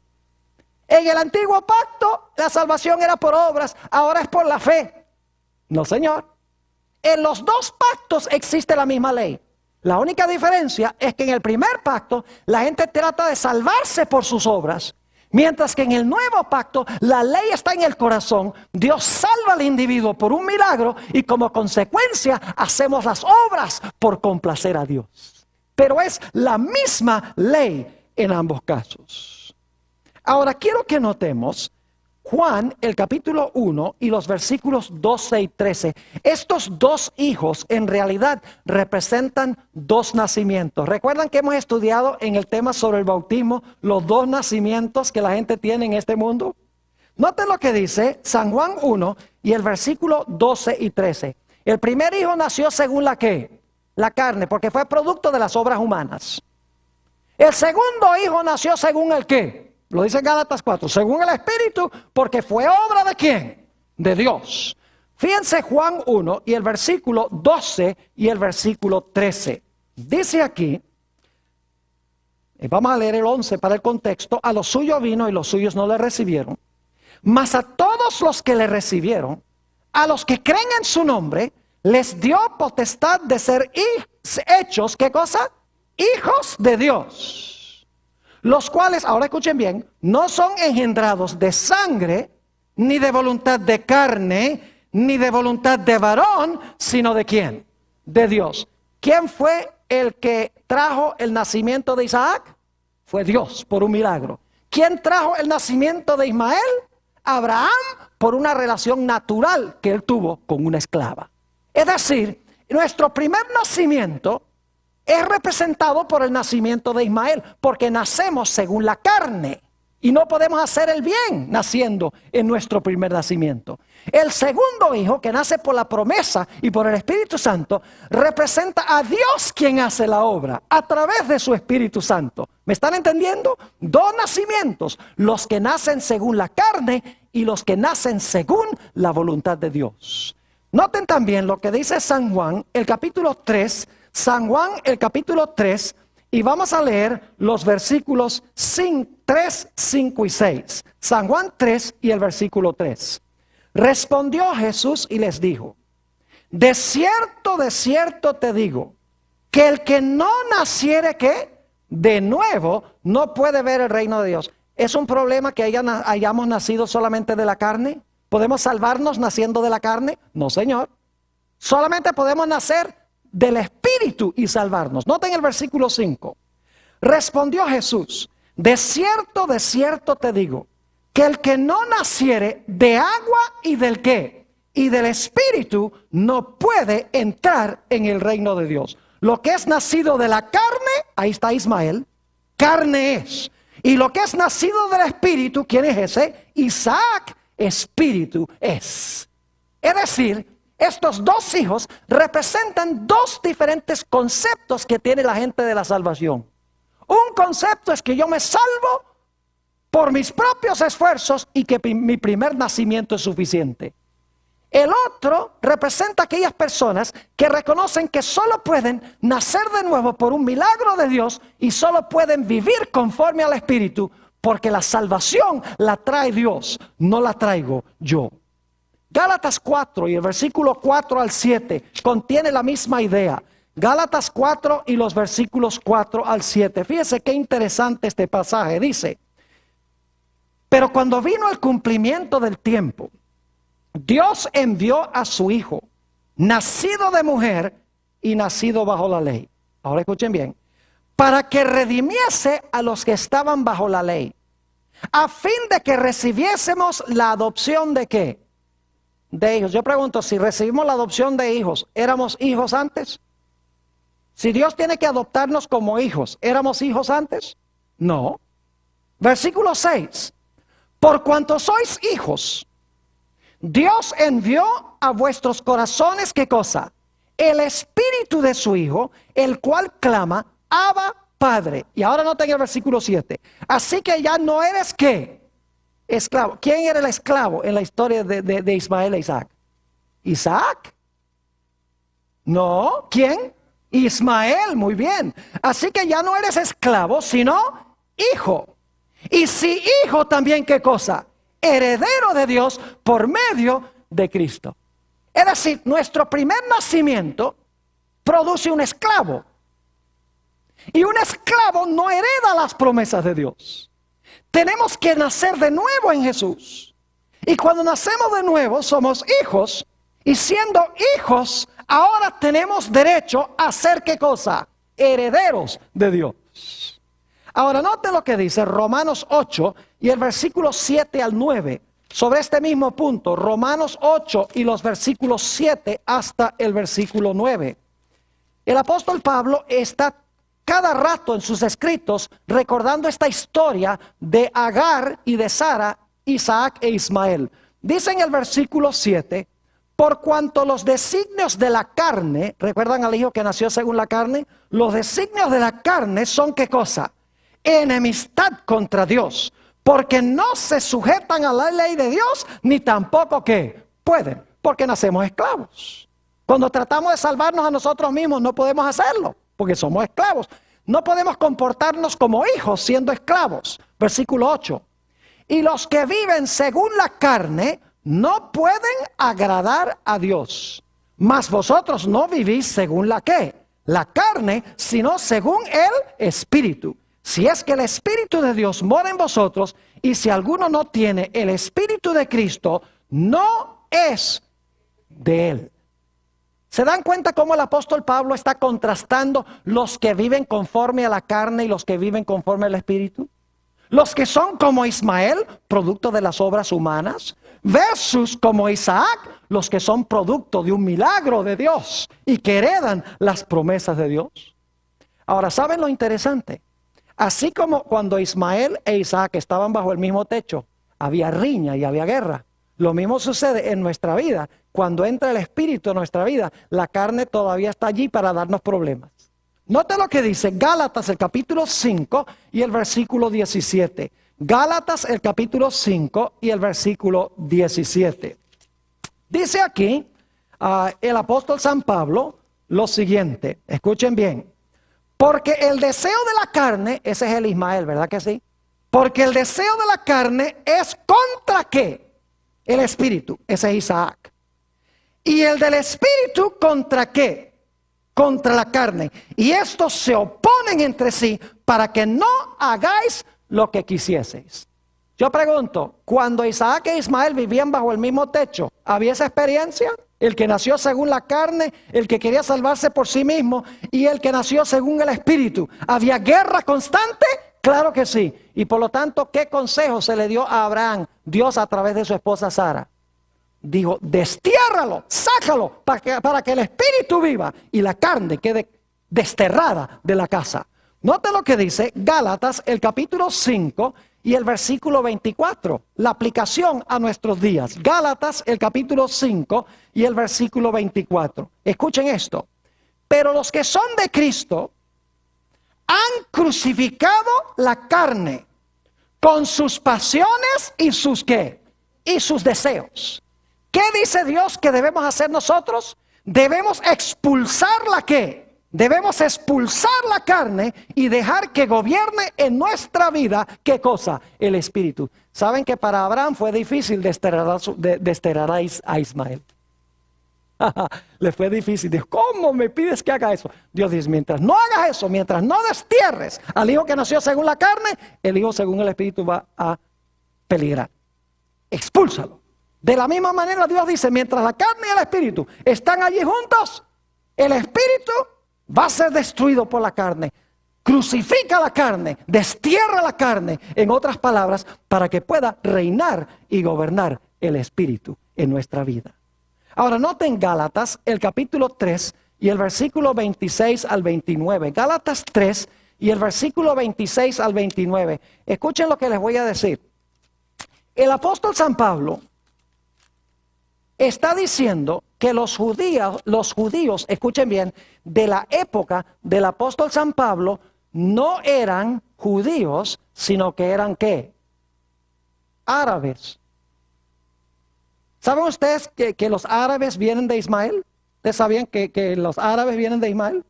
En el Antiguo Pacto la salvación era por obras, ahora es por la fe. No, señor. En los dos pactos existe la misma ley. La única diferencia es que en el primer pacto la gente trata de salvarse por sus obras, mientras que en el nuevo pacto la ley está en el corazón. Dios salva al individuo por un milagro y como consecuencia hacemos las obras por complacer a Dios. Pero es la misma ley en ambos casos. Ahora quiero que notemos Juan, el capítulo 1 y los versículos 12 y 13. Estos dos hijos en realidad representan dos nacimientos. ¿Recuerdan que hemos estudiado en el tema sobre el bautismo los dos nacimientos que la gente tiene en este mundo? Noten lo que dice San Juan 1 y el versículo 12 y 13. El primer hijo nació según la ¿qué? La carne, porque fue producto de las obras humanas. El segundo hijo nació según el ¿qué? Lo dice en Gálatas 4, según el Espíritu, porque fue obra ¿de quién? De Dios. Fíjense Juan 1 y el versículo 12 y el versículo 13. Dice aquí, vamos a leer el 11 para el contexto, a los suyos vino y los suyos no le recibieron. Mas a todos los que le recibieron, a los que creen en su nombre, les dio potestad de ser hechos, ¿qué cosa? Hijos de Dios. Los cuales, ahora escuchen bien, no son engendrados de sangre, ni de voluntad de carne, ni de voluntad de varón, sino de ¿quién? De Dios. ¿Quién fue el que trajo el nacimiento de Isaac? Fue Dios, por un milagro. ¿Quién trajo el nacimiento de Ismael? Abraham, por una relación natural que él tuvo con una esclava. Es decir, nuestro primer nacimiento es representado por el nacimiento de Ismael, porque nacemos según la carne y no podemos hacer el bien naciendo en nuestro primer nacimiento. El segundo hijo, que nace por la promesa y por el Espíritu Santo, representa a Dios quien hace la obra a través de su Espíritu Santo. ¿Me están entendiendo? Dos nacimientos, los que nacen según la carne y los que nacen según la voluntad de Dios. Noten también lo que dice San Juan, el capítulo 3, San Juan, el capítulo 3, y vamos a leer los versículos 3, 5 y 6. San Juan 3 y el versículo 3. Respondió Jesús y les dijo: de cierto te digo, que el que no naciere, ¿qué? De nuevo, no puede ver el reino de Dios. ¿Es un problema que hayamos nacido solamente de la carne? ¿Podemos salvarnos naciendo de la carne? No, Señor. Solamente podemos nacer del Espíritu y salvarnos. Noten el versículo 5. Respondió Jesús: de cierto te digo, que el que no naciere de agua y del ¿qué? Y del Espíritu no puede entrar en el reino de Dios. Lo que es nacido de la carne, ahí está Ismael, carne es. Y lo que es nacido del Espíritu, ¿quién es ese? Isaac, Espíritu es. Es decir, estos dos hijos representan dos diferentes conceptos que tiene la gente de la salvación. Un concepto es que yo me salvo por mis propios esfuerzos y que mi primer nacimiento es suficiente. El otro representa a aquellas personas que reconocen que solo pueden nacer de nuevo por un milagro de Dios y solo pueden vivir conforme al Espíritu, porque la salvación la trae Dios, no la traigo yo. Gálatas 4 y el versículo 4 al 7 contiene la misma idea. Gálatas 4 y los versículos 4 al 7. Fíjese qué interesante este pasaje. Dice: pero cuando vino el cumplimiento del tiempo, Dios envió a su Hijo, nacido de mujer y nacido bajo la ley. Ahora escuchen bien. Para que redimiese a los que estaban bajo la ley, a fin de que recibiésemos la adopción de ¿qué? De hijos. Yo pregunto, si recibimos la adopción de hijos, ¿éramos hijos antes? Si Dios tiene que adoptarnos como hijos, ¿éramos hijos antes? No. Versículo 6. Por cuanto sois hijos, Dios envió a vuestros corazones, ¿qué cosa? El espíritu de su Hijo, el cual clama: Abba, Padre. Y ahora noten el versículo 7. Así que ya no eres ¿qué? Esclavo. ¿Quién era el esclavo en la historia de Ismael e Isaac? ¿Isaac? No. ¿Quién? Ismael. Muy bien. Así que ya no eres esclavo, sino hijo. Y si hijo, también ¿qué cosa? Heredero de Dios por medio de Cristo. Es decir, nuestro primer nacimiento produce un esclavo. Y un esclavo no hereda las promesas de Dios. Tenemos que nacer de nuevo en Jesús. Y cuando nacemos de nuevo somos hijos. Y siendo hijos, ahora tenemos derecho a ser ¿qué cosa? Herederos de Dios. Ahora note lo que dice Romanos 8 y el versículo 7 al 9. Sobre este mismo punto, Romanos 8 y los versículos 7 hasta el versículo 9. El apóstol Pablo está cada rato en sus escritos recordando esta historia de Agar y de Sara, Isaac e Ismael. Dice en el versículo 7: por cuanto los designios de la carne, ¿recuerdan al hijo que nació según la carne? Los designios de la carne son ¿qué cosa? Enemistad contra Dios, porque no se sujetan a la ley de Dios, ni tampoco ¿qué? Pueden, porque nacemos esclavos. Cuando tratamos de salvarnos a nosotros mismos no podemos hacerlo, porque somos esclavos. No podemos comportarnos como hijos siendo esclavos. Versículo 8. Y los que viven según la carne no pueden agradar a Dios. Mas vosotros no vivís según la ¿qué? La carne, sino según el Espíritu. Si es que el Espíritu de Dios mora en vosotros, y si alguno no tiene el Espíritu de Cristo, no es de él. ¿Se dan cuenta cómo el apóstol Pablo está contrastando los que viven conforme a la carne y los que viven conforme al Espíritu? Los que son como Ismael, producto de las obras humanas, versus como Isaac, los que son producto de un milagro de Dios y que heredan las promesas de Dios. Ahora, ¿saben lo interesante? Así como cuando Ismael e Isaac estaban bajo el mismo techo, había riña y había guerra. Lo mismo sucede en nuestra vida. Cuando entra el Espíritu en nuestra vida, la carne todavía está allí para darnos problemas. Note lo que dice Gálatas el capítulo 5 y el versículo 17. Gálatas el capítulo 5 y el versículo 17. Dice aquí el apóstol San Pablo lo siguiente. Escuchen bien. Porque el deseo de la carne, ese es el Ismael, ¿verdad que sí? Porque el deseo de la carne es contra ¿qué? El Espíritu, ese es Isaac. Y el del Espíritu contra ¿qué? Contra la carne. Y estos se oponen entre sí para que no hagáis lo que quisieseis. Yo pregunto, cuando Isaac e Ismael vivían bajo el mismo techo, ¿había esa experiencia? El que nació según la carne, el que quería salvarse por sí mismo, y el que nació según el Espíritu. ¿Había guerra constante? Claro que sí. Y por lo tanto, ¿qué consejo se le dio a Abraham, Dios a través de su esposa Sara? Dijo, destiérralo, sácalo, para que el Espíritu viva y la carne quede desterrada de la casa. Note lo que dice Gálatas, el capítulo 5 y el versículo 24. La aplicación a nuestros días. Gálatas, el capítulo 5 y el versículo 24. Escuchen esto. Pero los que son de Cristo han crucificado la carne con sus pasiones y sus ¿qué? Y sus deseos. ¿Qué dice Dios que debemos hacer nosotros? Debemos expulsar la ¿qué? Debemos expulsar la carne y dejar que gobierne en nuestra vida, ¿qué cosa? El Espíritu. ¿Saben que para Abraham fue difícil desterrar a Ismael? Le fue difícil. Dijo, ¿cómo me pides que haga eso? Dios dice, mientras no hagas eso, mientras no destierres al hijo que nació según la carne, el hijo según el Espíritu va a peligrar. Expúlsalo. De la misma manera Dios dice, mientras la carne y el Espíritu están allí juntos, el Espíritu va a ser destruido por la carne. Crucifica la carne, destierra la carne, en otras palabras, para que pueda reinar y gobernar el Espíritu en nuestra vida. Ahora noten Gálatas, el capítulo 3 y el versículo 26 al 29. Gálatas 3 y el versículo 26 al 29. Escuchen lo que les voy a decir. El apóstol San Pablo está diciendo que los judíos, escuchen bien, de la época del apóstol San Pablo, no eran judíos, sino que eran ¿qué? Árabes. ¿Saben ustedes que los árabes vienen de Ismael? ¿Ustedes sabían que los árabes vienen de Ismael?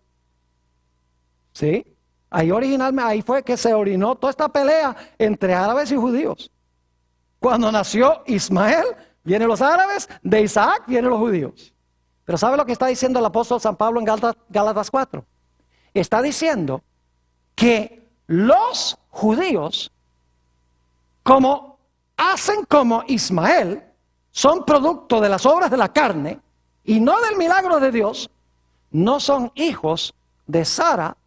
Sí. Ahí fue que se orinó toda esta pelea entre árabes y judíos. Cuando nació Ismael, vienen los árabes, de Isaac vienen los judíos. Pero ¿sabe lo que está diciendo el apóstol San Pablo en Gálatas 4? Está diciendo que los judíos, como hacen como Ismael, son producto de las obras de la carne y no del milagro de Dios, no son hijos de Sara,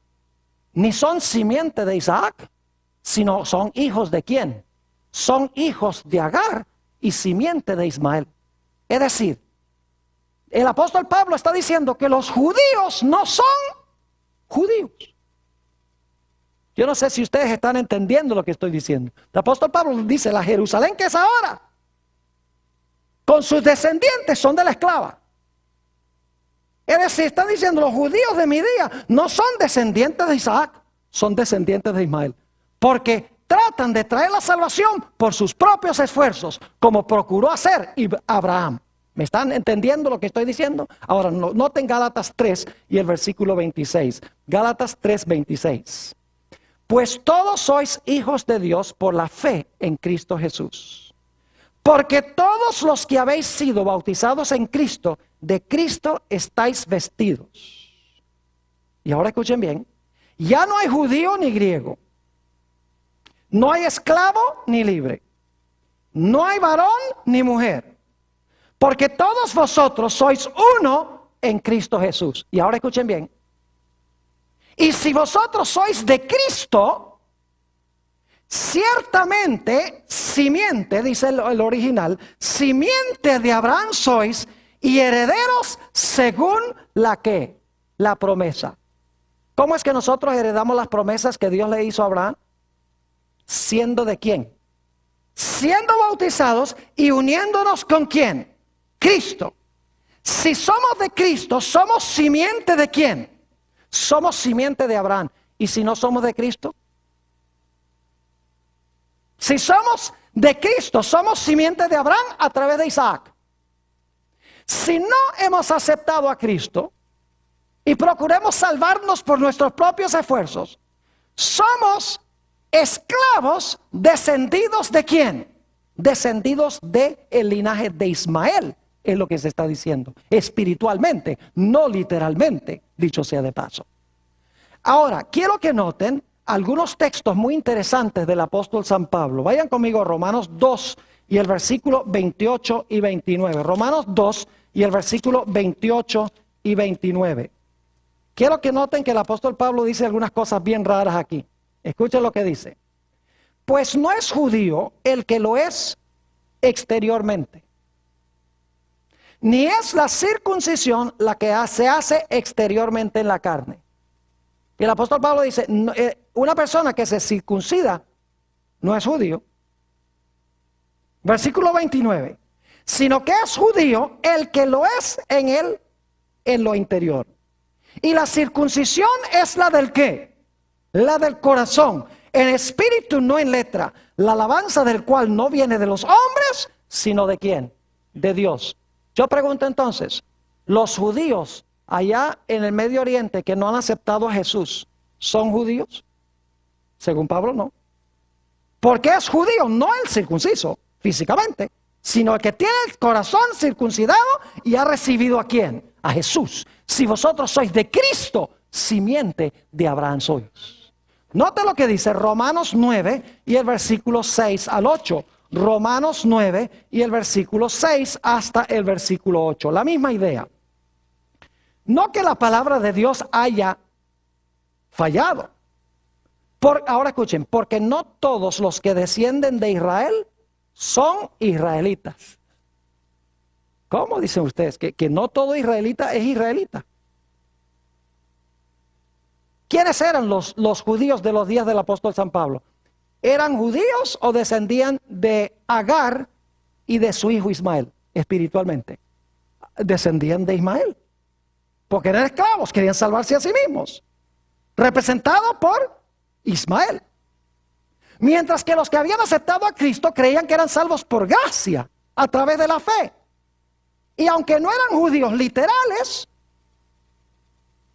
ni son simiente de Isaac, sino son hijos de ¿quién? Son hijos de Agar y simiente de Ismael. Es decir, el apóstol Pablo está diciendo que los judíos no son judíos. Yo no sé si ustedes están entendiendo lo que estoy diciendo. El apóstol Pablo dice, la Jerusalén que es ahora, con sus descendientes son de la esclava. Es decir, están diciendo, los judíos de mi día no son descendientes de Isaac, son descendientes de Ismael. Porque tratan de traer la salvación por sus propios esfuerzos, como procuró hacer Abraham. ¿Me están entendiendo lo que estoy diciendo? Ahora, noten Gálatas 3 y el versículo 26. Gálatas 3, 26. Pues todos sois hijos de Dios por la fe en Cristo Jesús. Porque todos los que habéis sido bautizados en Cristo, de Cristo estáis vestidos. Y ahora escuchen bien, ya no hay judío ni griego, no hay esclavo ni libre, no hay varón ni mujer, porque todos vosotros sois uno en Cristo Jesús. Y ahora escuchen bien, y si vosotros sois de Cristo, ciertamente simiente, dice el original, simiente de Abraham sois y herederos según la promesa. ¿Cómo es que nosotros heredamos las promesas que Dios le hizo a Abraham? ¿Siendo de quién? Siendo bautizados y uniéndonos con ¿quién? Cristo. Si somos de Cristo, ¿somos simiente de quién? Somos simiente de Abraham. ¿Y si no somos de Cristo? Si somos de Cristo, somos simiente de Abraham a través de Isaac. Si no hemos aceptado a Cristo y procuremos salvarnos por nuestros propios esfuerzos, somos esclavos descendidos ¿de quién? Descendidos del linaje de Ismael, es lo que se está diciendo. Espiritualmente, no literalmente, dicho sea de paso. Ahora, quiero que noten algunos textos muy interesantes del apóstol San Pablo. Vayan conmigo a Romanos 2 y el versículo 28 y 29. Romanos 2 y el versículo 28 y 29. Quiero que noten que el apóstol Pablo dice algunas cosas bien raras aquí. Escuchen lo que dice. Pues no es judío el que lo es exteriormente, ni es la circuncisión la que se hace exteriormente en la carne. Y el apóstol Pablo dice, una persona que se circuncida no es judío. Versículo 29. Sino que es judío el que lo es en lo interior. Y la circuncisión es la del ¿qué? La del corazón, en espíritu, no en letra. La alabanza del cual no viene de los hombres, sino ¿de quién? De Dios. Yo pregunto entonces, los judíos allá en el Medio Oriente que no han aceptado a Jesús, ¿son judíos? Según Pablo, no. Porque es judío, no el circunciso físicamente, sino el que tiene el corazón circuncidado y ha recibido ¿a quién? A Jesús. Si vosotros sois de Cristo, simiente de Abraham sois. Note lo que dice Romanos 9 y el versículo 6 al 8. Romanos 9 y el versículo 6 hasta el versículo 8. La misma idea. No que la palabra de Dios haya fallado. Ahora escuchen, porque no todos los que descienden de Israel son israelitas. ¿Cómo dicen ustedes? Que no todo israelita es israelita. ¿Quiénes eran los judíos de los días del apóstol San Pablo? ¿Eran judíos o descendían de Agar y de su hijo Ismael espiritualmente? Descendían de Ismael. Porque eran esclavos, querían salvarse a sí mismos. Representados por Ismael. Mientras que los que habían aceptado a Cristo creían que eran salvos por gracia, a través de la fe. Y aunque no eran judíos literales,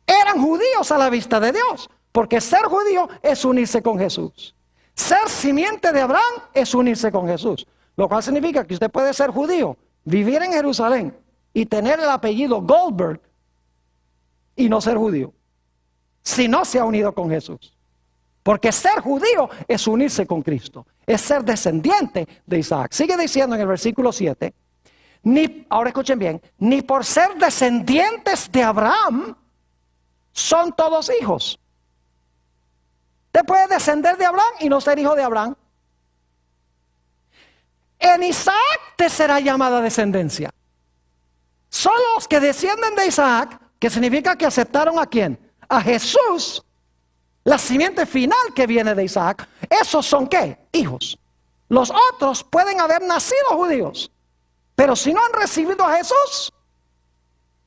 eran judíos a la vista de Dios. Porque ser judío es unirse con Jesús. Ser simiente de Abraham es unirse con Jesús. Lo cual significa que usted puede ser judío, vivir en Jerusalén y tener el apellido Goldberg y no ser judío, si no se ha unido con Jesús. Porque ser judío es unirse con Cristo, es ser descendiente de Isaac. Sigue diciendo en el versículo 7, ahora escuchen bien, ni por ser descendientes de Abraham son todos hijos. Usted puede descender de Abraham y no ser hijo de Abraham. En Isaac te será llamada descendencia. Son los que descienden de Isaac, que significa que aceptaron ¿a quién? A Jesús, la simiente final que viene de Isaac. ¿Esos son qué? Hijos. Los otros pueden haber nacido judíos, pero si no han recibido a Jesús,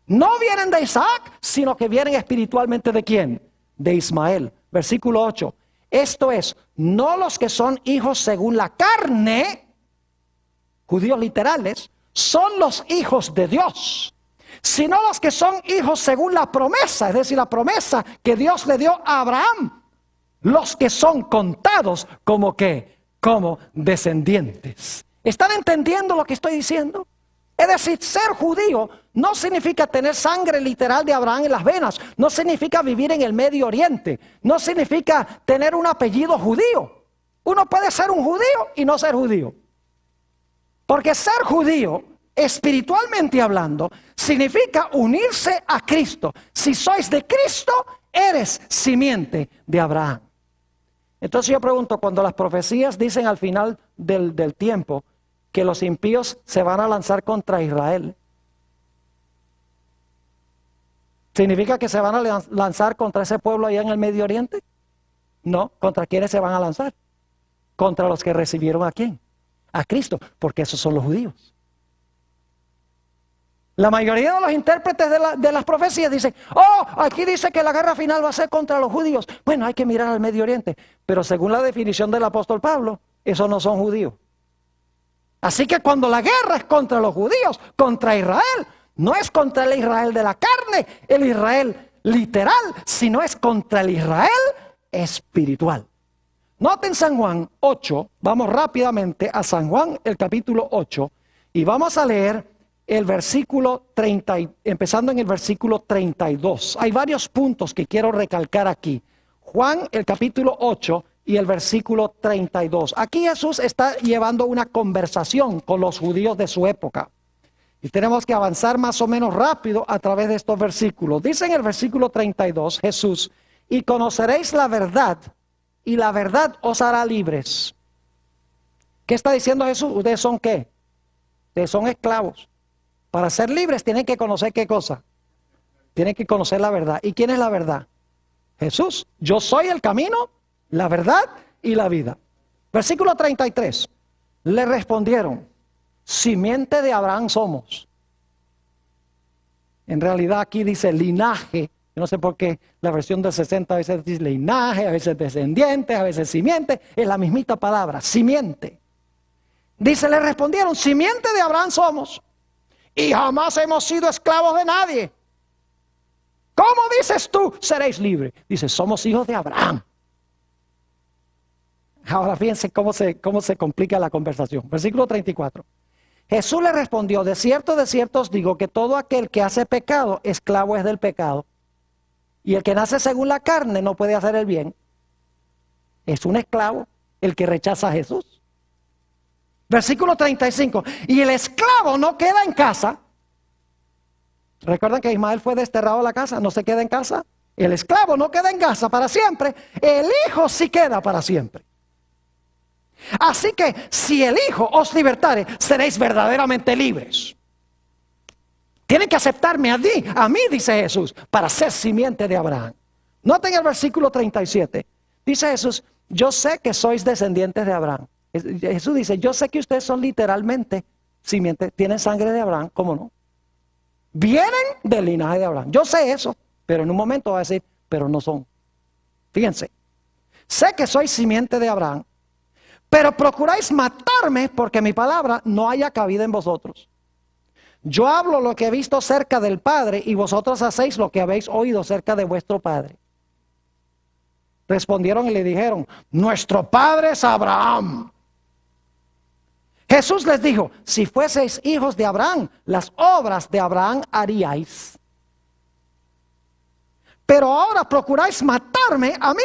no vienen de Isaac, sino que vienen espiritualmente ¿de quién? De Ismael. Versículo 8. Esto es, no los que son hijos según la carne, judíos literales, son los hijos de Dios, sino los que son hijos según la promesa, es decir, la promesa que Dios le dio a Abraham. los que son contados como ¿qué? Como descendientes. ¿Están entendiendo lo que estoy diciendo? Es decir, ser judío no significa tener sangre literal de Abraham en las venas. No significa vivir en el Medio Oriente. No significa tener un apellido judío. Uno puede ser un judío y no ser judío. Porque ser judío, espiritualmente hablando, significa unirse a Cristo. Si sois de Cristo, eres simiente de Abraham. Entonces yo pregunto, cuando las profecías dicen al final del tiempo que los impíos se van a lanzar contra Israel, ¿significa que se van a lanzar contra ese pueblo allá en el Medio Oriente? No, ¿contra quiénes se van a lanzar? Contra los que recibieron ¿a quién? A Cristo, porque esos son los judíos. La mayoría de los intérpretes de las profecías dicen, oh, aquí dice que la guerra final va a ser contra los judíos. Bueno, hay que mirar al Medio Oriente. Pero según la definición del apóstol Pablo, esos no son judíos. Así que cuando la guerra es contra los judíos, contra Israel, no es contra el Israel de la carne, el Israel literal, sino es contra el Israel espiritual. Noten San Juan 8, vamos rápidamente a San Juan, el capítulo 8, y vamos a leer el versículo 30, empezando en el versículo 32. Hay varios puntos que quiero recalcar aquí. Juan, el capítulo 8 y el versículo 32. Aquí Jesús está llevando una conversación con los judíos de su época. Y tenemos que avanzar más o menos rápido a través de estos versículos. Dice en el versículo 32, Jesús, y conoceréis la verdad, y la verdad os hará libres. ¿Qué está diciendo Jesús? ¿Ustedes son qué? Ustedes son esclavos. Para ser libres tienen que conocer ¿qué cosa? Tienen que conocer la verdad. ¿Y quién es la verdad? Jesús. Yo soy el camino, la verdad y la vida. Versículo 33. Le respondieron, simiente de Abraham somos. En realidad aquí dice linaje. Yo no sé por qué la versión del 60 a veces dice linaje, a veces descendiente, a veces simiente. Es la mismita palabra, simiente. Dice, le respondieron, simiente de Abraham somos. Y jamás hemos sido esclavos de nadie. ¿Cómo dices tú, seréis libres? Dice, somos hijos de Abraham. Ahora fíjense cómo se complica la conversación. Versículo 34. Jesús le respondió, de cierto os digo que todo aquel que hace pecado, esclavo es del pecado. Y el que nace según la carne no puede hacer el bien. Es un esclavo el que rechaza a Jesús. Versículo 35. Y el esclavo no queda en casa. ¿Recuerdan que Ismael fue desterrado de la casa? No se queda en casa. El esclavo no queda en casa para siempre. El hijo sí queda para siempre. Así que si el hijo os libertare, seréis verdaderamente libres. Tienen que aceptarme a mí, dice Jesús, para ser simiente de Abraham. Noten el versículo 37. Dice Jesús, yo sé que sois descendientes de Abraham. Jesús dice, yo sé que ustedes son literalmente simiente, tienen sangre de Abraham, ¿cómo no? Vienen del linaje de Abraham. Yo sé eso, pero en un momento va a decir, pero no son. Fíjense, sé que sois simiente de Abraham, pero procuráis matarme porque mi palabra no haya cabida en vosotros. Yo hablo lo que he visto cerca del Padre y vosotros hacéis lo que habéis oído cerca de vuestro Padre. Respondieron y le dijeron, nuestro padre es Abraham. Jesús les dijo, si fueseis hijos de Abraham, las obras de Abraham haríais. Pero ahora procuráis matarme a mí,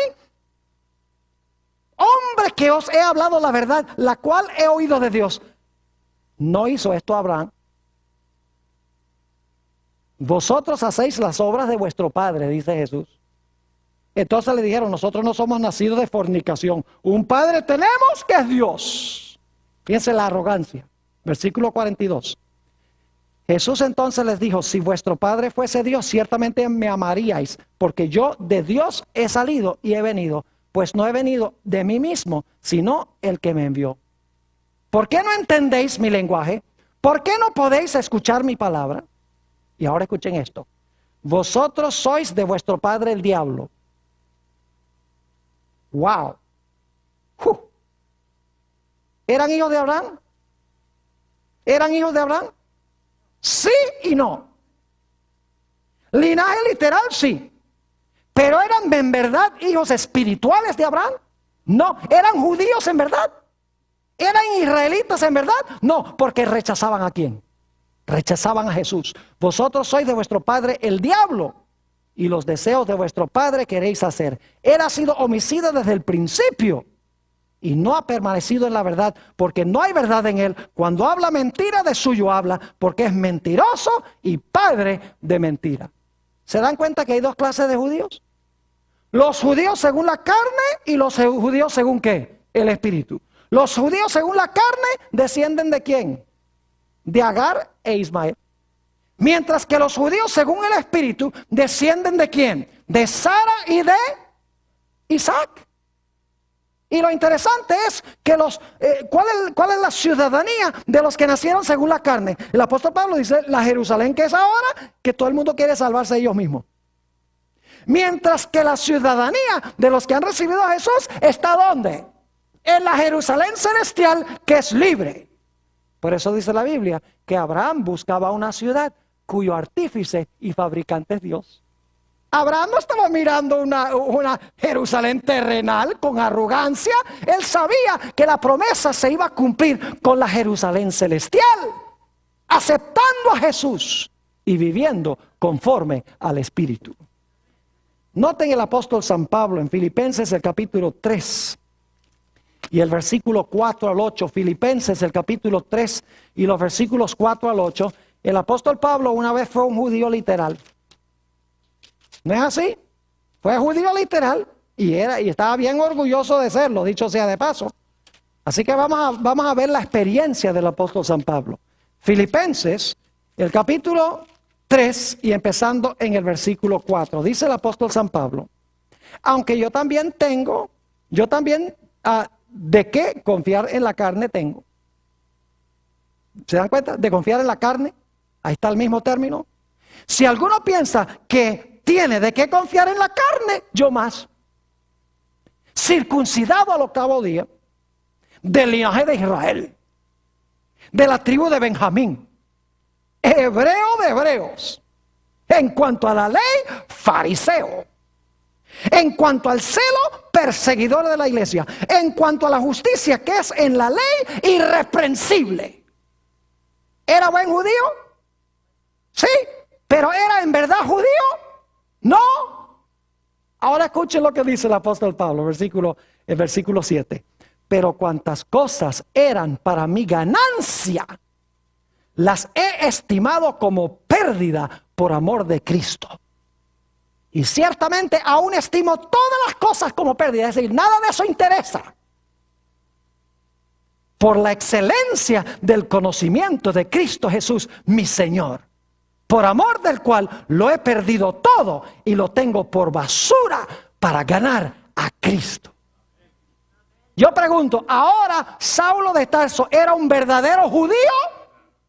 hombre que os he hablado la verdad, la cual he oído de Dios. ¿No hizo esto Abraham? Vosotros hacéis las obras de vuestro padre, dice Jesús. Entonces le dijeron, nosotros no somos nacidos de fornicación. Un padre tenemos que es Dios. Fíjense la arrogancia. Versículo 42. Jesús entonces les dijo, si vuestro padre fuese Dios, ciertamente me amaríais, porque yo de Dios he salido y he venido, pues no he venido de mí mismo, sino el que me envió. ¿Por qué no entendéis mi lenguaje? ¿Por qué no podéis escuchar mi palabra? Y ahora escuchen esto. Vosotros sois de vuestro padre el diablo. Wow. ¿Eran hijos de Abraham? ¿Eran hijos de Abraham? Sí y no. Linaje literal, sí. ¿Pero eran en verdad hijos espirituales de Abraham? No. ¿Eran judíos en verdad? ¿Eran israelitas en verdad? No, porque rechazaban ¿a quién? Rechazaban a Jesús. Vosotros sois de vuestro padre el diablo, y los deseos de vuestro padre queréis hacer. Él ha sido homicida desde el principio y no ha permanecido en la verdad, porque no hay verdad en él. Cuando habla mentira, de suyo habla, porque es mentiroso y padre de mentira. ¿Se dan cuenta que hay dos clases de judíos? Los judíos según la carne y los judíos según ¿qué? El espíritu. Los judíos según la carne descienden ¿de quién? De Agar e Ismael. Mientras que los judíos según el espíritu descienden ¿de quién? De Sara y de Isaac. Y lo interesante es que ¿cuál es la ciudadanía de los que nacieron según la carne? El apóstol Pablo dice, la Jerusalén que es ahora, que todo el mundo quiere salvarse ellos mismos. Mientras que la ciudadanía de los que han recibido a Jesús está ¿dónde? En la Jerusalén celestial, que es libre. Por eso dice la Biblia que Abraham buscaba una ciudad cuyo artífice y fabricante es Dios. Abraham no estaba mirando una Jerusalén terrenal con arrogancia. Él sabía que la promesa se iba a cumplir con la Jerusalén celestial, aceptando a Jesús y viviendo conforme al Espíritu. Noten el apóstol San Pablo en Filipenses el capítulo 3 y el versículo 4 al 8. Filipenses el capítulo 3 y los versículos 4 al 8. El apóstol Pablo una vez fue un judío literal. ¿No es así? Fue judío literal y estaba bien orgulloso de serlo, dicho sea de paso. Así que vamos a ver la experiencia del apóstol San Pablo. Filipenses, el capítulo 3 y empezando en el versículo 4. Dice el apóstol San Pablo, aunque yo también de qué confiar en la carne tengo. ¿Se dan cuenta? De confiar en la carne. Ahí está el mismo término. Si alguno piensa que tiene de qué confiar en la carne, yo más. Circuncidado al 8º día, del linaje de Israel, de la tribu de Benjamín, hebreo de hebreos, en cuanto a la ley, fariseo, en cuanto al celo, perseguidor de la iglesia, en cuanto a la justicia que es en la ley, irreprensible. ¿Era buen judío? Sí, pero ¿era en verdad judío? No. Ahora escuchen lo que dice el apóstol Pablo, el versículo 7. Pero cuantas cosas eran para mi ganancia, las he estimado como pérdida por amor de Cristo. Y ciertamente aún estimo todas las cosas como pérdida, es decir, nada de eso interesa. Por la excelencia del conocimiento de Cristo Jesús, mi Señor, por amor del cual lo he perdido todo y lo tengo por basura para ganar a Cristo. Yo pregunto, ¿ahora Saulo de Tarso era un verdadero judío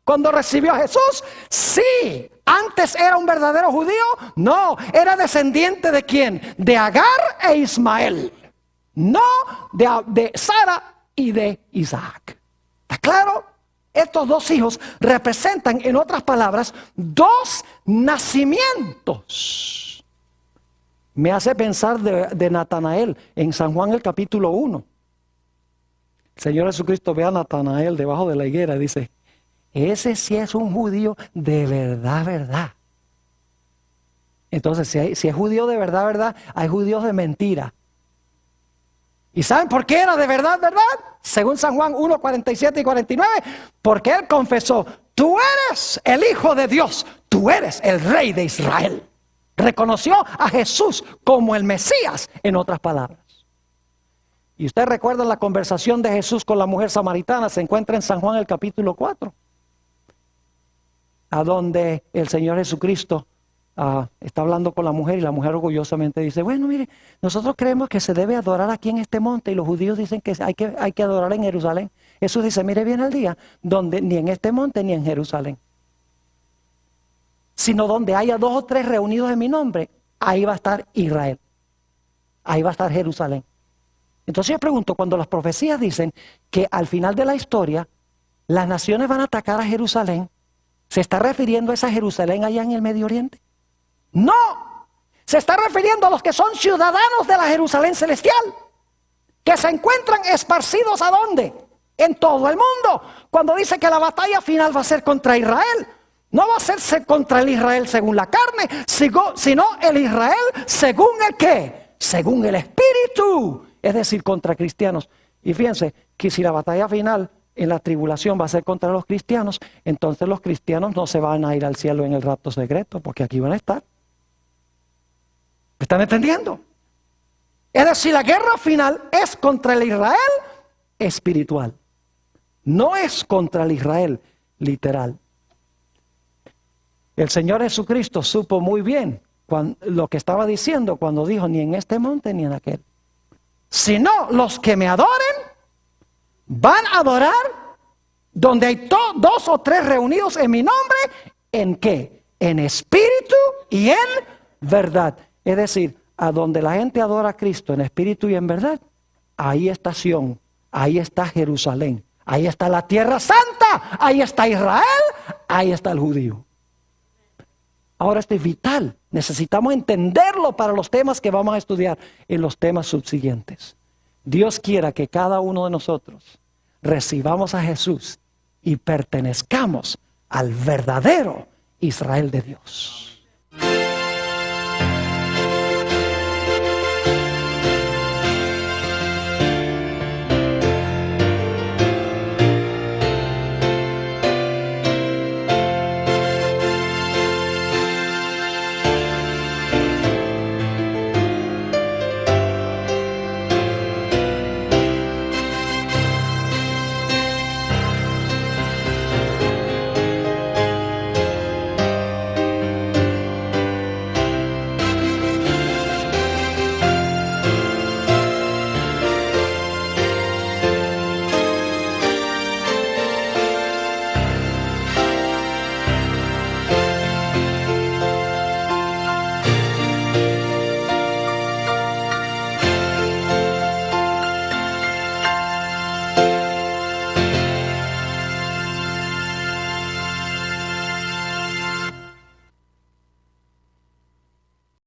cuando recibió a Jesús? Sí. ¿Antes era un verdadero judío? No. ¿Era descendiente de quién? De Agar e Ismael. No de Sara y de Isaac. ¿Está claro? Estos dos hijos representan, en otras palabras, dos nacimientos. Me hace pensar de Natanael en San Juan el capítulo 1. El Señor Jesucristo ve a Natanael debajo de la higuera y dice, ese sí es un judío de verdad, verdad. Entonces, si es judío de verdad, verdad, hay judíos de mentira. ¿Y saben por qué era de verdad, verdad? Según San Juan 1, 47 y 49, porque él confesó, tú eres el Hijo de Dios, tú eres el Rey de Israel. Reconoció a Jesús como el Mesías, en otras palabras. Y usted recuerda la conversación de Jesús con la mujer samaritana, se encuentra en San Juan el capítulo 4, a donde el Señor Jesucristo está hablando con la mujer y la mujer orgullosamente dice, bueno, mire, nosotros creemos que se debe adorar aquí en este monte y los judíos dicen que hay que adorar en Jerusalén. Jesús dice, mire bien el día donde ni en este monte ni en Jerusalén, sino donde haya 2 o 3 reunidos en mi nombre, ahí va a estar Israel, ahí va a estar Jerusalén. Entonces yo pregunto, cuando las profecías dicen que al final de la historia las naciones van a atacar a Jerusalén, ¿se está refiriendo a esa Jerusalén allá en el Medio Oriente? No, Se está refiriendo a los que son ciudadanos de la Jerusalén celestial, que se encuentran esparcidos ¿a dónde? En todo el mundo. Cuando dice que la batalla final va a ser contra Israel, no va a hacerse contra el Israel según la carne, sino el Israel según el ¿qué? Según el Espíritu, es decir, contra cristianos. Y fíjense que si la batalla final en la tribulación va a ser contra los cristianos, entonces los cristianos no se van a ir al cielo en el rapto secreto, porque aquí van a estar. ¿Me están entendiendo? Es decir, la guerra final es contra el Israel espiritual, no es contra el Israel literal. El Señor Jesucristo supo muy bien lo que estaba diciendo cuando dijo: ni en este monte ni en aquel, sino los que me adoren van a adorar donde hay 2 o 3 reunidos en mi nombre. ¿En qué? En espíritu y en verdad. Es decir, a donde la gente adora a Cristo en espíritu y en verdad, ahí está Sión, ahí está Jerusalén, ahí está la tierra santa, ahí está Israel, ahí está el judío. Ahora esto es vital, necesitamos entenderlo para los temas que vamos a estudiar en los temas subsiguientes. Dios quiera que cada uno de nosotros recibamos a Jesús y pertenezcamos al verdadero Israel de Dios.